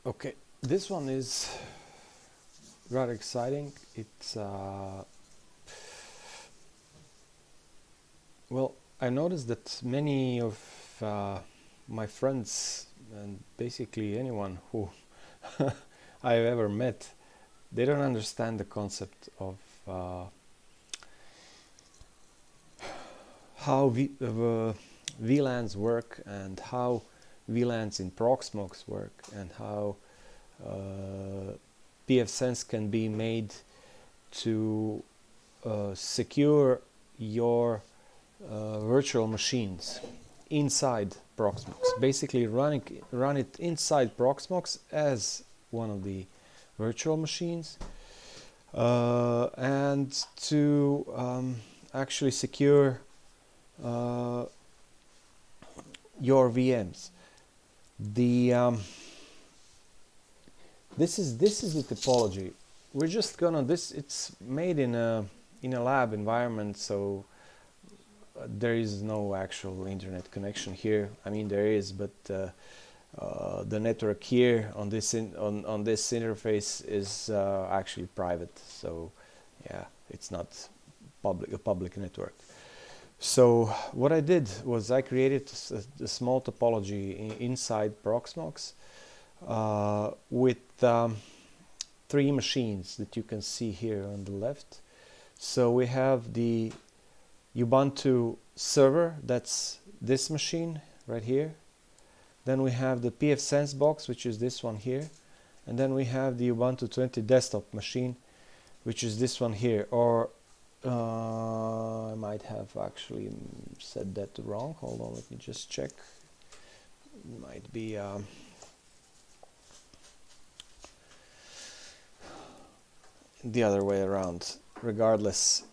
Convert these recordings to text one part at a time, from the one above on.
Okay, this one is rather exciting. It's well, I noticed that many of my friends and basically anyone who I've ever met, they don't understand the concept of how VLANs work and how VLANs in Proxmox work and how pfSense can be made to secure your virtual machines inside Proxmox. Basically run it inside Proxmox as one of the virtual machines and to actually secure your VMs. This is the topology. We're just gonna it's made in a lab environment, so there is no actual internet connection here. I mean there is, but the network here on this on this interface is actually private. So yeah, it's not a public network. So what I did was I created a small topology inside Proxmox with 3 machines that you can see here on the left. So we have the Ubuntu server, that's this machine right here. Then we have the pfSense box, which is this one here. And then we have the Ubuntu 20 desktop machine, which is this one here. Or I might have actually said that wrong. Hold on, let me just check. It might be the other way around. Regardless,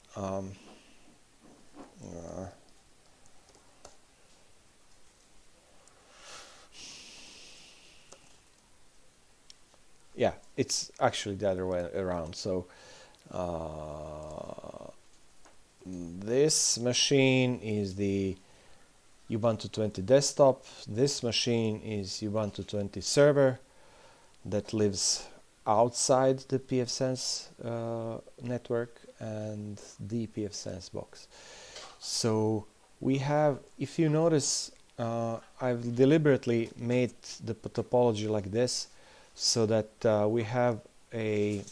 yeah, it's actually the other way around. So this machine is the Ubuntu 20 desktop. This machine is Ubuntu 20 server that lives outside the pfSense network and the pfSense box. So we have, if you notice, I've deliberately made the topology like this so that we have a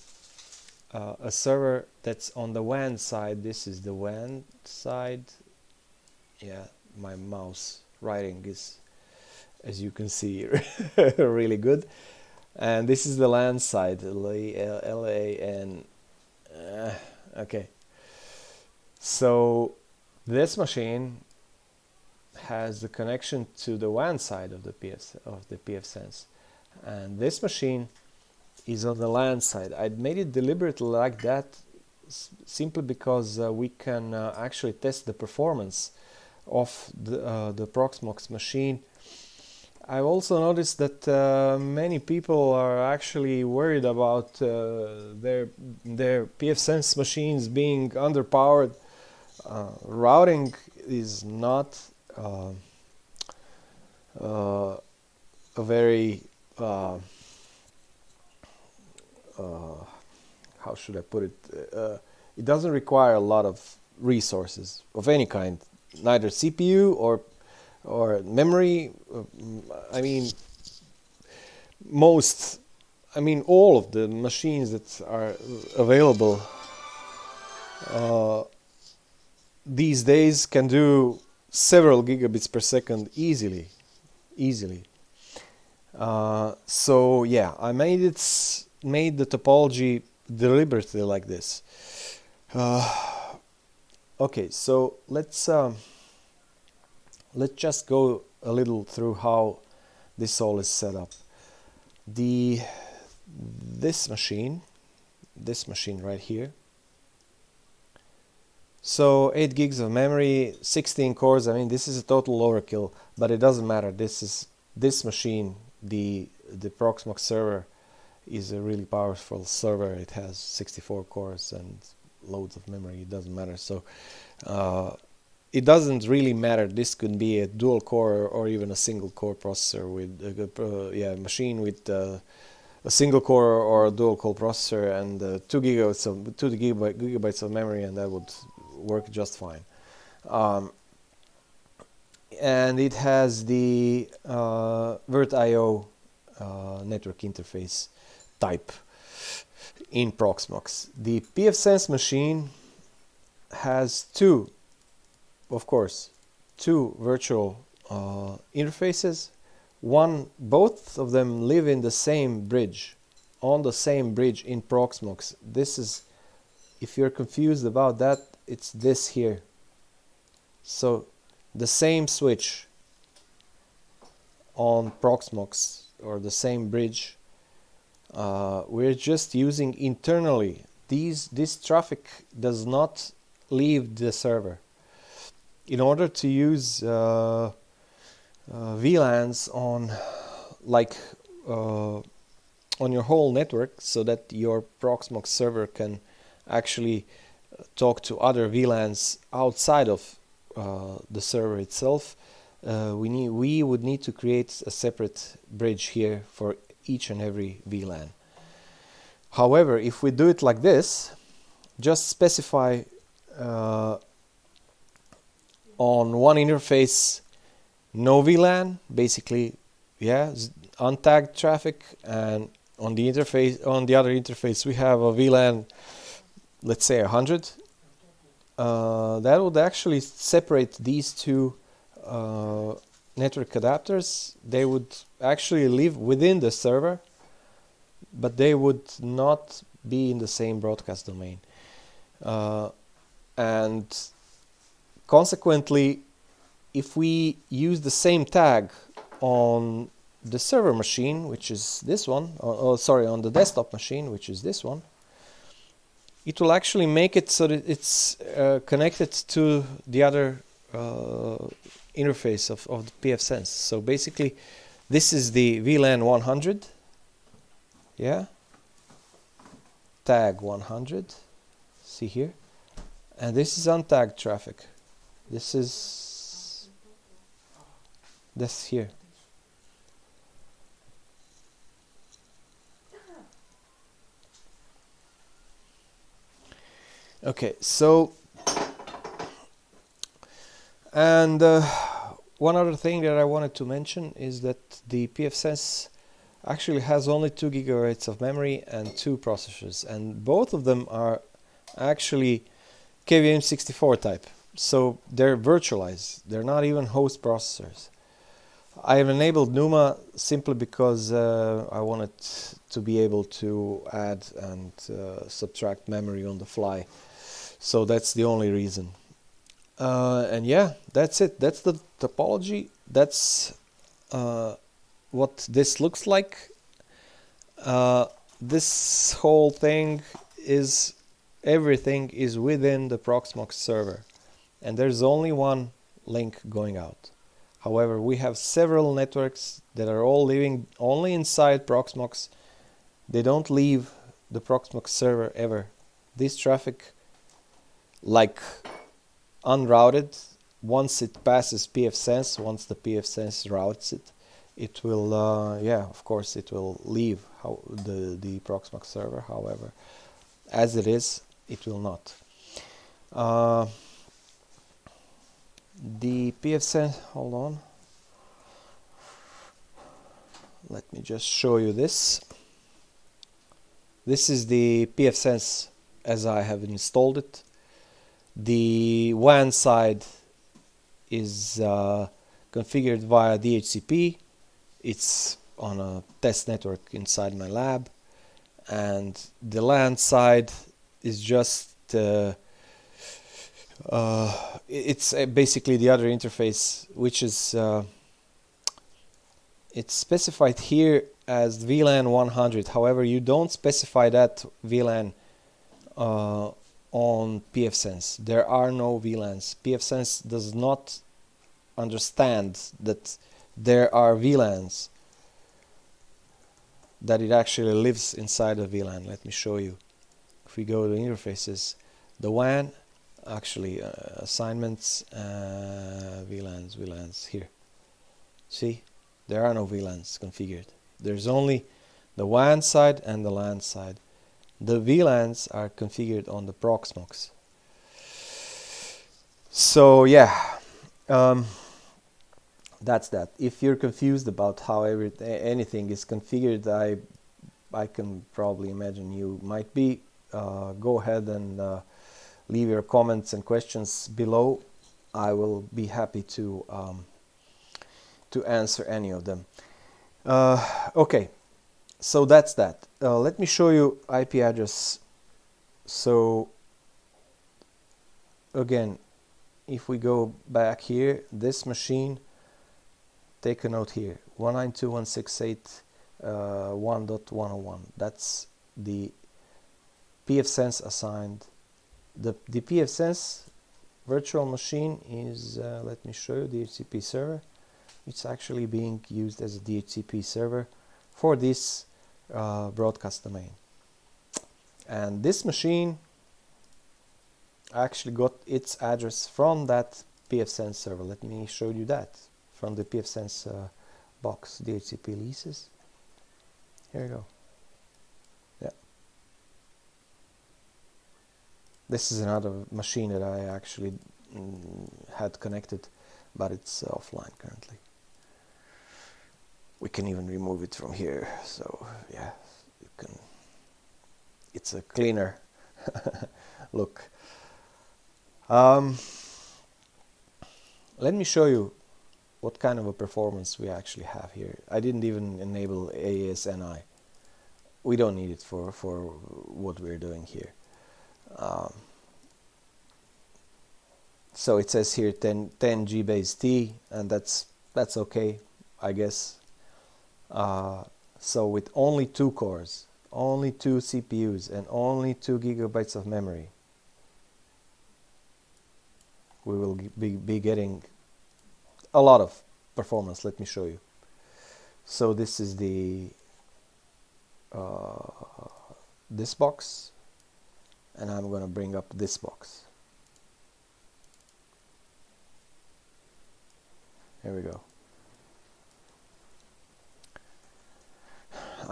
server that's on the WAN side. This is the WAN side. Yeah, my mouse writing is, as you can see, really good. And this is the LAN side, LAN. Okay. So this machine has the connection to the WAN side of the pfSense, and this machine is on the LAN side. I made it deliberately like that simply because we can actually test the performance of the Proxmox machine. I've also noticed that many people are actually worried about their pfSense machines being underpowered. Routing is not a very how should I put it? It doesn't require a lot of resources of any kind, neither CPU or memory. I mean, all of the machines that are available these days can do several gigabits per second easily. So yeah, I made the topology deliberately like this. Okay, so let's just go a little through how this all is set up. This machine right here. So 8 gigs of memory, 16 cores. I mean, this is a total overkill, but it doesn't matter. This machine, the Proxmox server, is a really powerful server. It has 64 cores and loads of memory. It doesn't matter. So it doesn't really matter. This could be a dual core or even a single core processor with a machine with a single core or a dual core processor and 2 gigabytes of memory, and that would work just fine. And it has the VirtIO network interface type in Proxmox. The pfSense machine has two virtual interfaces. Both of them live in the same bridge, on the same bridge in Proxmox. This is, if you're confused about that, it's this here. So the same switch on Proxmox, or the same bridge, we're just using internally. This traffic does not leave the server. In order to use VLANs on your whole network, so that your Proxmox server can actually talk to other VLANs outside of the server itself, we would need to create a separate bridge here for each and every VLAN. However, if we do it like this, just specify on one interface no VLAN, basically, untagged traffic, and on the other interface we have a VLAN, let's say 100. That would actually separate these two network adapters. They would actually live within the server, but they would not be in the same broadcast domain. And consequently, if we use the same tag on the server machine, which is this one, on the desktop machine, which is this one, it will actually make it so that it's connected to the other interface of the pfSense. So basically, this is the VLAN 100, tag 100, see here, and this is untagged traffic. This is this here. Okay, so, and one other thing that I wanted to mention is that the pfSense actually has only 2 gigabytes of memory and 2 processors, and both of them are actually KVM64 type, so they're virtualized. They're not even host processors. I have enabled NUMA simply because I wanted to be able to add and subtract memory on the fly. So that's the only reason. And yeah, that's it. That's the topology. That's what this looks like. This whole thing is, everything is within the Proxmox server. And there's only one link going out. However, we have several networks that are all living only inside Proxmox. They don't leave the Proxmox server ever. This traffic, like unrouted, once it passes pfSense, once the pfSense routes it, it will, of course, it will leave the Proxmox server. However, as it is, it will not. The pfSense, hold on, let me just show you this. This is the pfSense as I have installed it. The WAN side is configured via DHCP. It's on a test network inside my lab, and the LAN side is just it's basically the other interface, which is it's specified here as VLAN 100. However, you don't specify that VLAN on pfSense. There are no VLANs. pfSense does not understand that there are VLANs, that it actually lives inside a VLAN. Let me show you. If we go to interfaces, the WAN actually assignments, VLANs here. See, there are no VLANs configured. There's only the WAN side and the LAN side. The VLANs are configured on the Proxmox. So yeah, that's that. If you're confused about how anything is configured, I can probably imagine you might be. Go ahead and leave your comments and questions below. I will be happy to answer any of them. Okay, so that's that. Let me show you IP address. So again, if we go back here, this machine, take a note here, 192.168.1.101. That's the pfSense assigned. The pfSense virtual machine is, let me show you, the DHCP server. It's actually being used as a DHCP server for this broadcast domain. And this machine actually got its address from that pfSense server. Let me show you that from the pfSense box, DHCP leases. Here you go. Yeah. This is another machine that I actually had connected, but it's offline currently. We can even remove it from here, so yeah, you can. It's a cleaner look. Let me show you what kind of a performance we actually have here. I didn't even enable AES-NI. We don't need it for what we're doing here. So it says here 10 G base T, and that's okay, I guess. So with only 2 cores, only 2 CPUs, and only 2 gigabytes of memory, we will be getting a lot of performance. Let me show you. So this is the this box, and I'm going to bring up this box. Here we go.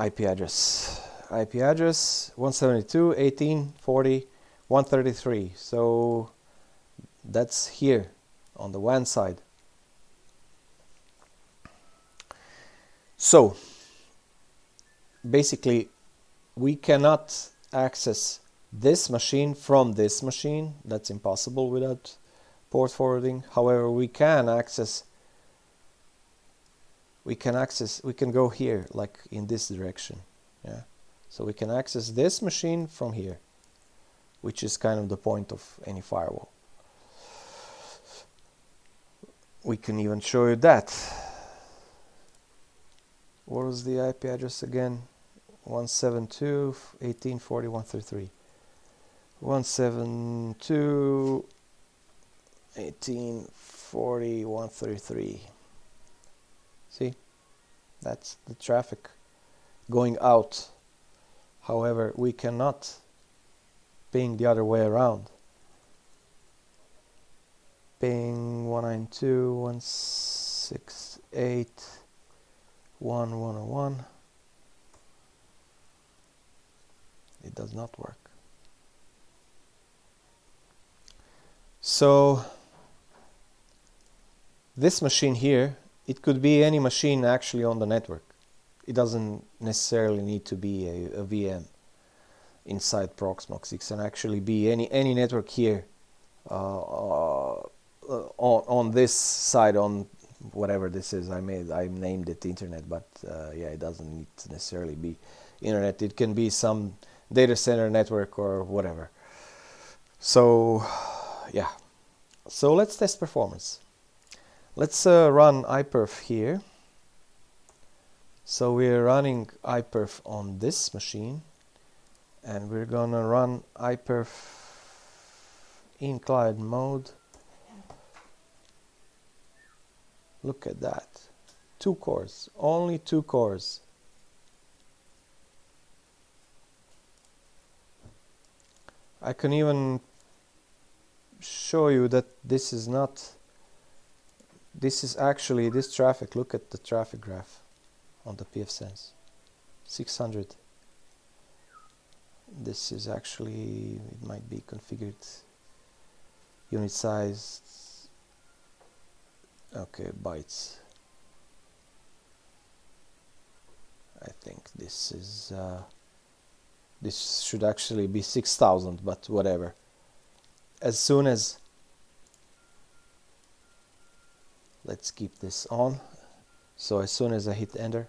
IP address 172.18.40.133. So that's here on the WAN side. So basically we cannot access this machine from this machine. That's impossible without port forwarding. However, we can go here, like in this direction. Yeah, so we can access this machine from here, which is kind of the point of any firewall. We can even show you that. What was the IP address again? 172.18.40.133. 172.18.40.133. See, that's the traffic going out. However, we cannot ping the other way around. Ping 192.168.1.101. It does not work. So this machine here, it could be any machine actually on the network. It doesn't necessarily need to be a VM inside Proxmox. It can actually be any network here on this side, on whatever this is. I named it internet, but yeah, it doesn't need to necessarily be internet. It can be some data center network or whatever. So yeah, so let's test performance. Let's run iPerf here. So we're running iPerf on this machine, and we're gonna run iPerf in client mode. Look at that, 2 cores, only 2 cores. I can even show you that this is not, this is actually this traffic. Look at the traffic graph on the pfSense. 600. This is actually, it might be configured unit size. Okay, bytes. I think this is this should actually be 6,000, but whatever. As soon as, let's keep this on. So as soon as I hit enter,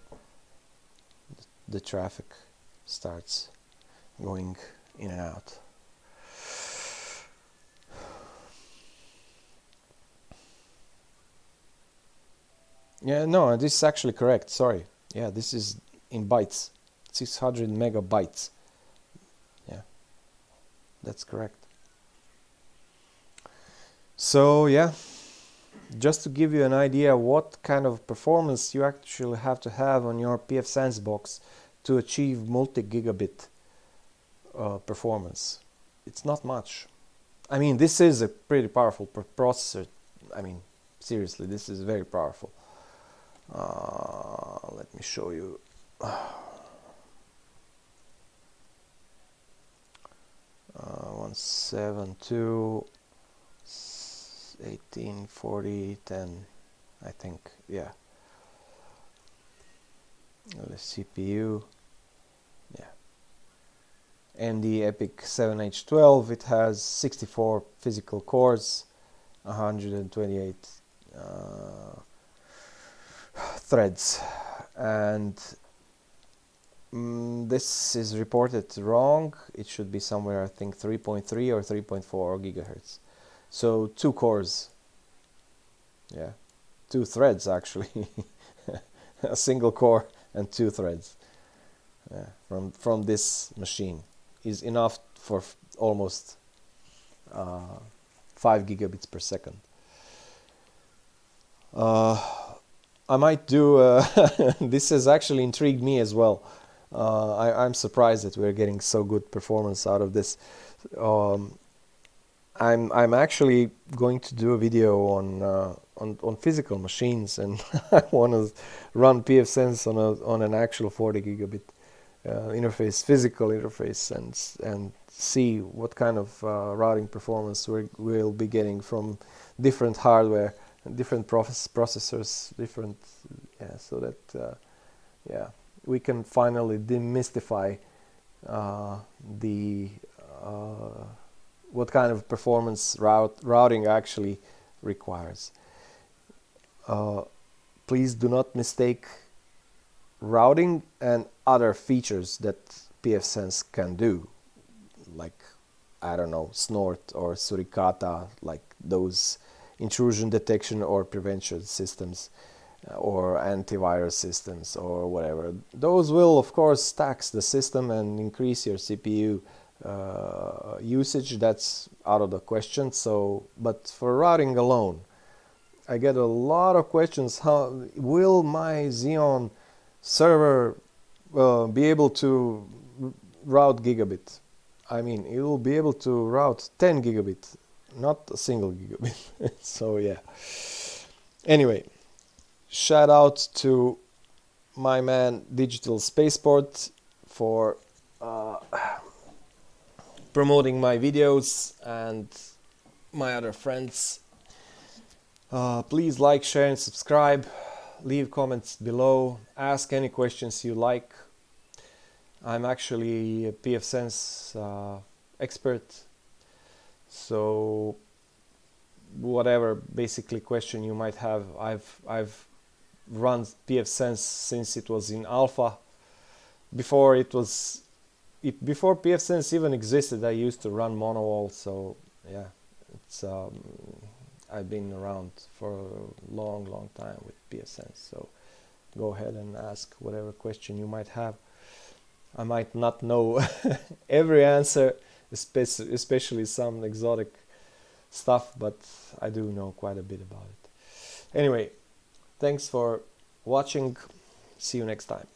the traffic starts going in and out. Yeah, no, this is actually correct. Sorry. Yeah, this is in bytes. 600 megabytes. Yeah, that's correct. So yeah, just to give you an idea what kind of performance you actually have to have on your pfSense box to achieve multi-gigabit performance. It's not much. I mean, this is a pretty powerful processor. I mean, seriously, this is very powerful. Let me show you. 172 1840 10, I think. Yeah, the CPU. Yeah, AMD EPIC 7H12. It has 64 physical cores, 128 threads, and this is reported wrong. It should be somewhere, I think, 3.3 or 3.4 gigahertz. So 2 cores. Yeah, 2 threads actually. A single core and 2 threads. Yeah, from this machine is enough for almost 5 gigabits per second. I might do, this has actually intrigued me as well. I'm surprised that we're getting so good performance out of this. I'm actually going to do a video on physical machines, and I want to run pfSense on an actual 40 gigabit interface, physical interface, and see what kind of routing performance we'll be getting from different hardware, different processors, different, yeah, so that yeah, we can finally demystify the what kind of performance routing actually requires. Please do not mistake routing and other features that pfSense can do, like, I don't know, snort or suricata, like those intrusion detection or prevention systems, or antivirus systems or whatever. Those will of course tax the system and increase your CPU usage. That's out of the question. So, but for routing alone, I get a lot of questions. How will my Xeon server be able to route gigabit? I mean, it will be able to route 10 gigabit, not a single gigabit. So yeah. Anyway, shout out to my man Digital Spaceport for promoting my videos and my other friends. Please like, share and subscribe. Leave comments below. Ask any questions you like. I'm actually a pfSense expert, so whatever basically question you might have, I've run pfSense since it was in alpha. Before before pfSense even existed, I used to run monowall. So yeah, it's I've been around for a long time with pfSense. So go ahead and ask whatever question you might have. I might not know every answer, especially some exotic stuff, but I do know quite a bit about it. Anyway, thanks for watching. See you next time.